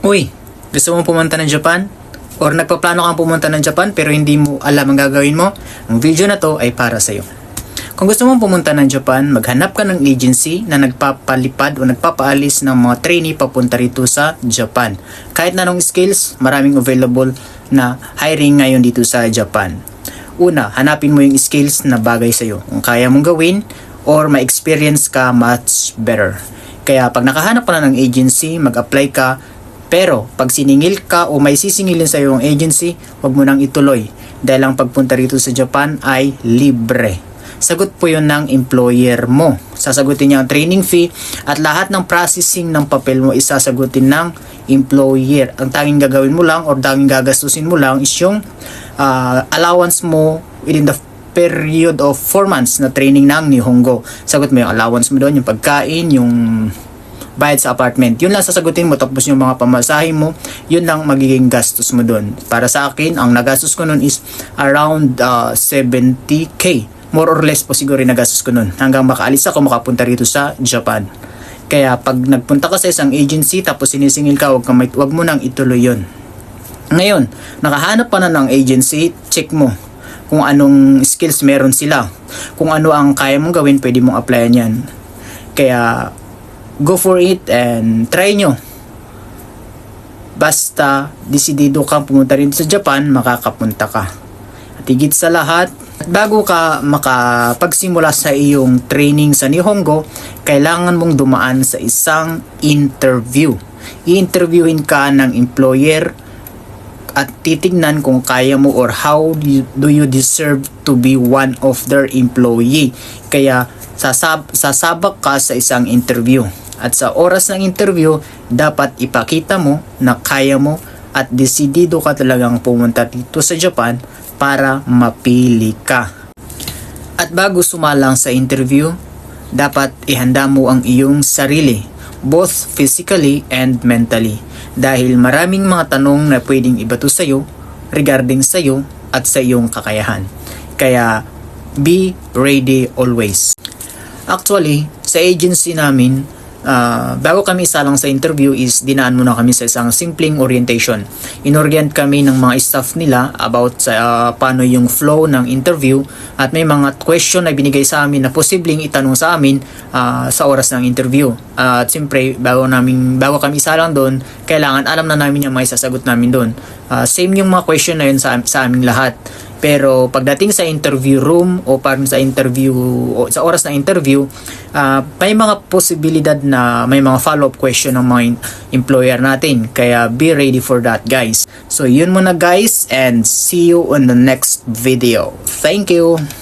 Uy, gusto mong pumunta ng Japan? Or nagpaplano kang pumunta ng Japan pero hindi mo alam ang gagawin mo? Ang video na to ay para sa'yo. Kung gusto mong pumunta ng Japan, maghanap ka ng agency na nagpapalipad o nagpapaalis ng mga trainee papunta rito sa Japan. Kahit na anong skills, maraming available na hiring ngayon dito sa Japan. Una, hanapin mo yung skills na bagay sa'yo. Kung kaya mong gawin or ma-experience ka much better. Kaya pag nakahanap ka na ng agency, mag-apply ka. Pero pag siningil ka o may sisingilin sa iyong agency, huwag mo nang ituloy dahil ang pagpunta rito sa Japan ay libre. Sagot po yun ng employer mo. Sasagutin niya ang training fee at lahat ng processing ng papel mo isasagutin ng employer. Ang tanging gagawin mo lang or tanging gagastusin mo lang is yung allowance mo within the period of 4 months na training ng Nihongo. Sagot mo yung allowance mo doon, yung pagkain, yung bayad sa apartment. Yun lang sasagutin mo, tapos yung mga pamasahe mo, yun lang magiging gastos mo doon. Para sa akin, ang nagastos ko noon is around 70k. More or less po siguro yung nagastos ko noon. Hanggang makaalis ako, makapunta rito sa Japan. Kaya pag nagpunta ka sa isang agency, tapos sinisingil ka, wag mo nang ituloy yun. Ngayon, nakahanap pa na ng agency, check mo kung anong skills meron sila. Kung ano ang kaya mong gawin, pwede mong applyan yan. Kaya go for it and try nyo. Basta desidido kang pumunta rin sa Japan, makakapunta ka. At higit sa lahat, bago ka makapagsimula sa iyong training sa Nihongo, kailangan mong dumaan sa isang interview. I-interviewin ka ng employer at titignan kung kaya mo or how do you deserve to be one of their employee. Kaya sasabak ka sa isang interview. At sa oras ng interview, dapat ipakita mo na kaya mo at desidido ka talagang pumunta dito sa Japan para mapili ka. At bago sumalang sa interview, dapat ihanda mo ang iyong sarili, both physically and mentally. Dahil maraming mga tanong na pwedeng ibato sa iyo regarding sa iyo at sa iyong kakayahan. Kaya be ready always. Actually, sa agency namin, bago kami isalang sa interview is dinaan muna kami sa isang simpleng orientation. Inorient kami ng mga staff nila about sa paano yung flow ng interview at may mga question na binigay sa amin na posibleng itanong sa amin sa oras ng interview. At siyempre bago kami isalang doon, kailangan alam na namin yung may sasagot namin doon. Same yung mga question na yun sa aming lahat. Pero pagdating sa interview room o parang sa interview o sa oras ng interview, may mga posibilidad na may mga follow-up question ng mga employer natin. Kaya be ready for that, guys. So yun muna guys, and see you on the next video. Thank you!